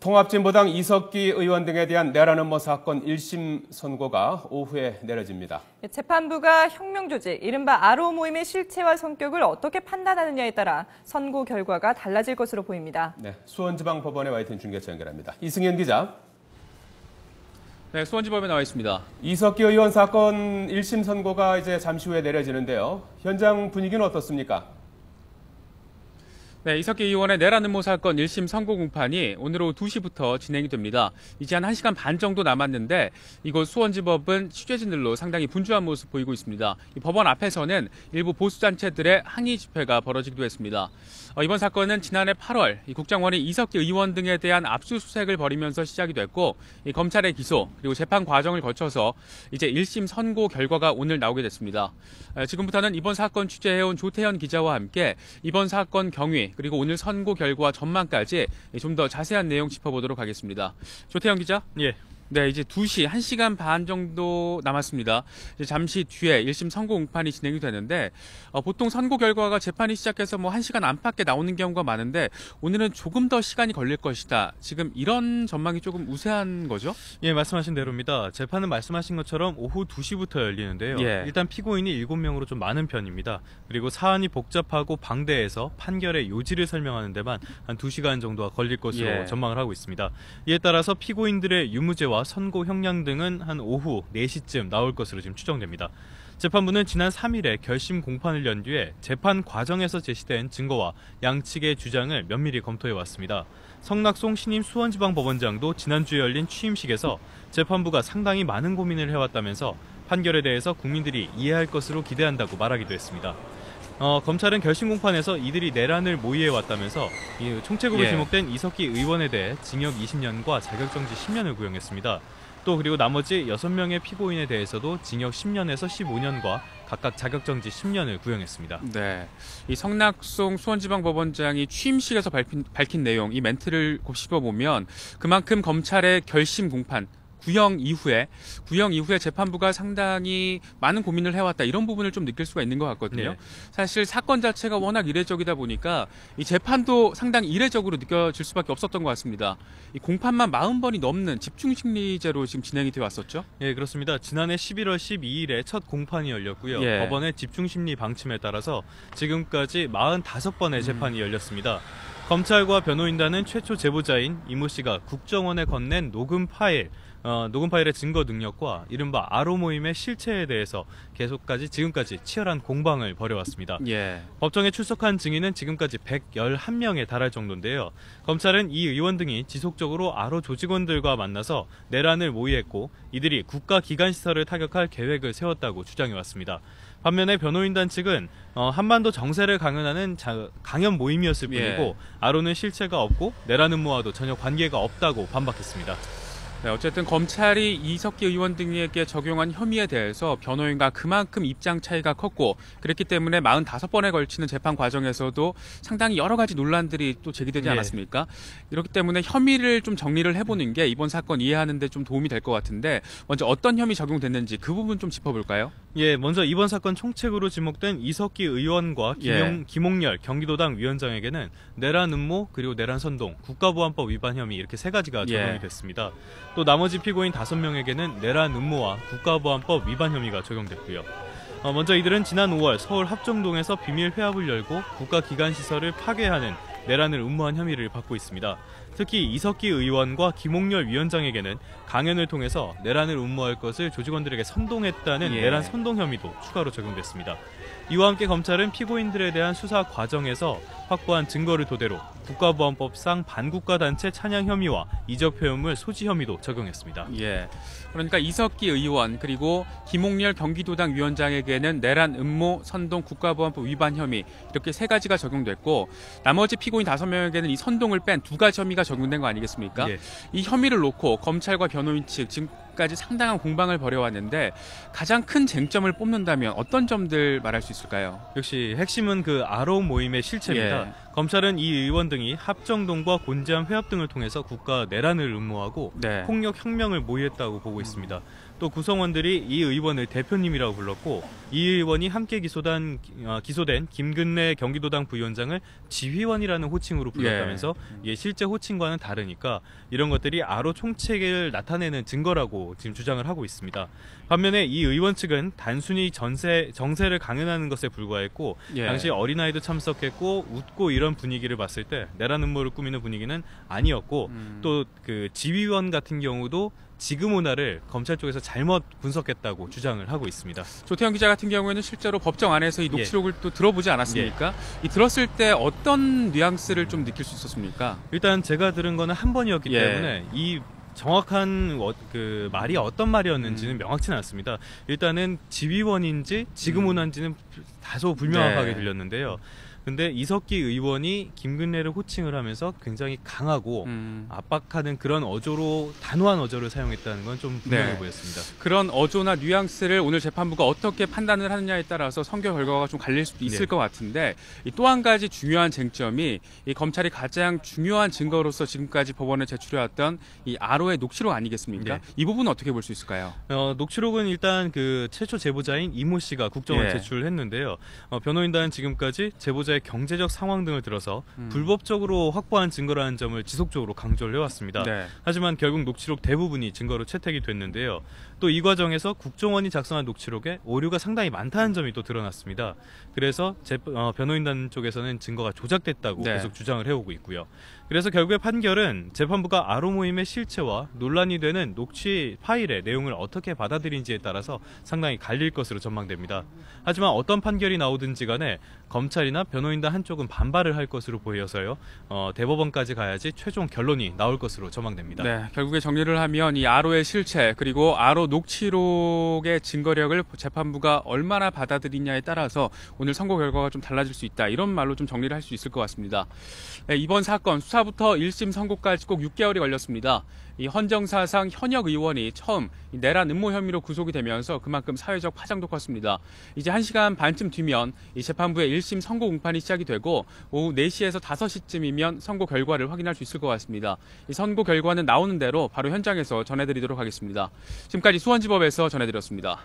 통합진보당 이석기 의원 등에 대한 내란 음모 사건 1심 선고가 오후에 내려집니다. 재판부가 혁명 조직, 이른바 아로 모임의 실체와 성격을 어떻게 판단하느냐에 따라 선고 결과가 달라질 것으로 보입니다. 네, 수원지방법원에 와 있는 중계차 연결합니다. 이승현 기자. 네, 수원지법에 나와 있습니다. 이석기 의원 사건 1심 선고가 이제 잠시 후에 내려지는데요. 현장 분위기는 어떻습니까? 네, 이석기 의원의 내란 음모 사건 1심 선고 공판이 오늘 오후 2시부터 진행이 됩니다. 이제 한 1시간 반 정도 남았는데 이곳 수원지법은 취재진들로 상당히 분주한 모습 보이고 있습니다. 이 법원 앞에서는 일부 보수단체들의 항의 집회가 벌어지기도 했습니다. 이번 사건은 지난해 8월 이 국정원이 이석기 의원 등에 대한 압수수색을 벌이면서 시작이 됐고 이 검찰의 기소 그리고 재판 과정을 거쳐서 이제 1심 선고 결과가 오늘 나오게 됐습니다. 지금부터는 이번 사건 취재해온 조태현 기자와 함께 이번 사건 경위 그리고 오늘 선고 결과 전망까지 좀 더 자세한 내용 짚어보도록 하겠습니다. 조태현 기자. 예. 네, 이제 2시, 1시간 반 정도 남았습니다. 이제 잠시 뒤에 1심 선고 공판이 진행이 되는데 보통 선고 결과가 재판이 시작해서 뭐 1시간 안팎에 나오는 경우가 많은데 오늘은 조금 더 시간이 걸릴 것이다. 지금 이런 전망이 조금 우세한 거죠? 예, 말씀하신 대로입니다. 재판은 말씀하신 것처럼 오후 2시부터 열리는데요. 예. 일단 피고인이 7명으로 좀 많은 편입니다. 그리고 사안이 복잡하고 방대해서 판결의 요지를 설명하는 데만 한 2시간 정도가 걸릴 것으로 예. 전망을 하고 있습니다. 이에 따라서 피고인들의 유무죄와 선고 형량 등은 한 오후 4시쯤 나올 것으로 지금 추정됩니다. 재판부는 지난 3일에 결심 공판을 연 뒤에 재판 과정에서 제시된 증거와 양측의 주장을 면밀히 검토해왔습니다. 성낙송 신임 수원지방법원장도 지난주에 열린 취임식에서 재판부가 상당히 많은 고민을 해왔다면서 판결에 대해서 국민들이 이해할 것으로 기대한다고 말하기도 했습니다. 검찰은 결심 공판에서 이들이 내란을 모의해왔다면서 총책으로 지목된 이석기 의원에 대해 징역 20년과 자격정지 10년을 구형했습니다. 또 그리고 나머지 6명의 피고인에 대해서도 징역 10년에서 15년과 각각 자격정지 10년을 구형했습니다. 네, 이 성낙송 수원지방법원장이 취임식에서 밝힌 내용, 이 멘트를 곱씹어보면 그만큼 검찰의 결심 공판, 구형 이후에 재판부가 상당히 많은 고민을 해왔다 이런 부분을 좀 느낄 수가 있는 것 같거든요. 네. 사실 사건 자체가 워낙 이례적이다 보니까 이 재판도 상당히 이례적으로 느껴질 수밖에 없었던 것 같습니다. 이 공판만 40번이 넘는 집중심리제로 지금 진행이 되어 왔었죠? 예, 그렇습니다. 지난해 11월 12일에 첫 공판이 열렸고요. 예. 법원의 집중심리 방침에 따라서 지금까지 45번의 재판이 열렸습니다. 검찰과 변호인단은 최초 제보자인 이모 씨가 국정원에 건넨 녹음 파일의 증거 능력과 이른바 아로 모임의 실체에 대해서 지금까지 치열한 공방을 벌여왔습니다. 예. 법정에 출석한 증인은 지금까지 111명에 달할 정도인데요. 검찰은 이 의원 등이 지속적으로 아로 조직원들과 만나서 내란을 모의했고 이들이 국가기관시설을 타격할 계획을 세웠다고 주장해왔습니다. 반면에 변호인단 측은 한반도 정세를 강연하는 강연 모임이었을 뿐이고 아로는 실체가 없고 내란 음모와도 전혀 관계가 없다고 반박했습니다. 네, 어쨌든 검찰이 이석기 의원 등에게 적용한 혐의에 대해서 변호인과 그만큼 입장 차이가 컸고 그랬기 때문에 45번에 걸치는 재판 과정에서도 상당히 여러 가지 논란들이 또 제기되지 않았습니까? 이렇기 때문에 혐의를 좀 정리를 해보는 게 이번 사건 이해하는 데 좀 도움이 될 것 같은데 먼저 어떤 혐의 적용됐는지 그 부분 좀 짚어볼까요? 예, 먼저 이번 사건 총책으로 지목된 이석기 의원과 김홍렬 경기도당 위원장에게는 내란 음모 그리고 내란 선동, 국가보안법 위반 혐의 이렇게 3가지가 적용이 됐습니다. 또 나머지 피고인 5명에게는 내란 음모와 국가보안법 위반 혐의가 적용됐고요. 먼저 이들은 지난 5월 서울 합정동에서 비밀 회합을 열고 국가기관시설을 파괴하는 내란을 음모한 혐의를 받고 있습니다. 특히 이석기 의원과 김홍렬 위원장에게는 강연을 통해서 내란을 음모할 것을 조직원들에게 선동했다는 내란 선동 혐의도 추가로 적용됐습니다. 이와 함께 검찰은 피고인들에 대한 수사 과정에서 확보한 증거를 토대로 국가보안법상 반국가단체 찬양 혐의와 이적 표현물 소지 혐의도 적용했습니다. 예. 그러니까 이석기 의원 그리고 김홍렬 경기도당 위원장에게는 내란 음모, 선동, 국가보안법 위반 혐의 이렇게 3가지가 적용됐고 나머지 피고인 5명에게는 이 선동을 뺀 2가지 혐의가 적용된 거 아니겠습니까? 이 혐의를 놓고 검찰과 변호인 측 지금까지 상당한 공방을 벌여왔는데 가장 큰 쟁점을 뽑는다면 어떤 점들 말할 수 있을까요? 역시 핵심은 그 아로 모임의 실체입니다. 검찰은 이 의원 등이 합정동과 곤지암 회합 등을 통해서 국가 내란을 음모하고 폭력 혁명을 모의했다고 보고 있습니다. 또 구성원들이 이 의원을 대표님이라고 불렀고 이 의원이 함께 기소된 김근래 경기도당 부위원장을 지휘원이라는 호칭으로 불렀다면서 이게 실제 호칭과는 다르니까 이런 것들이 아로 총책을 나타내는 증거라고 지금 주장을 하고 있습니다. 반면에 이 의원 측은 단순히 정세를 강연하는 것에 불과했고 당시 어린아이도 참석했고 웃고 이런 분위기를 봤을 때 내란 음모를 꾸미는 분위기는 아니었고 또 그 지휘원 같은 경우도 지금 오나를 검찰 쪽에서 잘못 분석했다고 주장을 하고 있습니다. 조태현 기자 같은 경우에는 실제로 법정 안에서 이 녹취록을 또 들어보지 않았습니까? 이 들었을 때 어떤 뉘앙스를 좀 느낄 수 있었습니까? 일단 제가 들은 거는 한 번이었기 때문에 이 정확한 그 말이 어떤 말이었는지는 명확치는 않습니다. 일단은 지휘원인지 지금 오나인지는 다소 불명확하게 들렸는데요. 근데 이석기 의원이 김근래를 호칭을 하면서 굉장히 강하고 압박하는 그런 단호한 어조를 사용했다는 건 좀 분명해 보였습니다. 그런 어조나 뉘앙스를 오늘 재판부가 어떻게 판단을 하느냐에 따라서 선고 결과가 좀 갈릴 수도 있을 것 같은데 또 한 가지 중요한 쟁점이 이 검찰이 가장 중요한 증거로서 지금까지 법원에 제출해왔던 이 아로의 녹취록 아니겠습니까? 이 부분은 어떻게 볼 수 있을까요? 녹취록은 일단 그 최초 제보자인 이모 씨가 국정원에 제출했는데요. 변호인단은 지금까지 제보자의 경제적 상황 등을 들어서 불법적으로 확보한 증거라는 점을 지속적으로 강조를 해왔습니다. 하지만 결국 녹취록 대부분이 증거로 채택이 됐는데요. 또 이 과정에서 국정원이 작성한 녹취록에 오류가 상당히 많다는 점이 또 드러났습니다. 그래서 변호인단 쪽에서는 증거가 조작됐다고 계속 주장을 해오고 있고요. 그래서 결국의 판결은 재판부가 아로 모임의 실체와 논란이 되는 녹취 파일의 내용을 어떻게 받아들인지에 따라서 상당히 갈릴 것으로 전망됩니다. 하지만 어떤 판결이 나오든지 간에 검찰이나 변호인단 한쪽은 반발을 할 것으로 보여서요. 대법원까지 가야지 최종 결론이 나올 것으로 전망됩니다. 결국에 정리를 하면 이 아로의 실체 그리고 아로 녹취록의 증거력을 재판부가 얼마나 받아들이냐에 따라서 오늘 선고 결과가 좀 달라질 수 있다. 이런 말로 좀 정리를 할 수 있을 것 같습니다. 이번 사건 수사부터 1심 선고까지 꼭 6개월이 걸렸습니다. 이 헌정사상 현역 의원이 처음 내란 음모 혐의로 구속이 되면서 그만큼 사회적 파장도 컸습니다. 이제 1시간 반쯤 뒤면 이 재판부의 1심 선고 공판이 시작이 되고 오후 4시에서 5시쯤이면 선고 결과를 확인할 수 있을 것 같습니다. 이 선고 결과는 나오는 대로 바로 현장에서 전해드리도록 하겠습니다. 지금까지 수원지법에서 전해드렸습니다.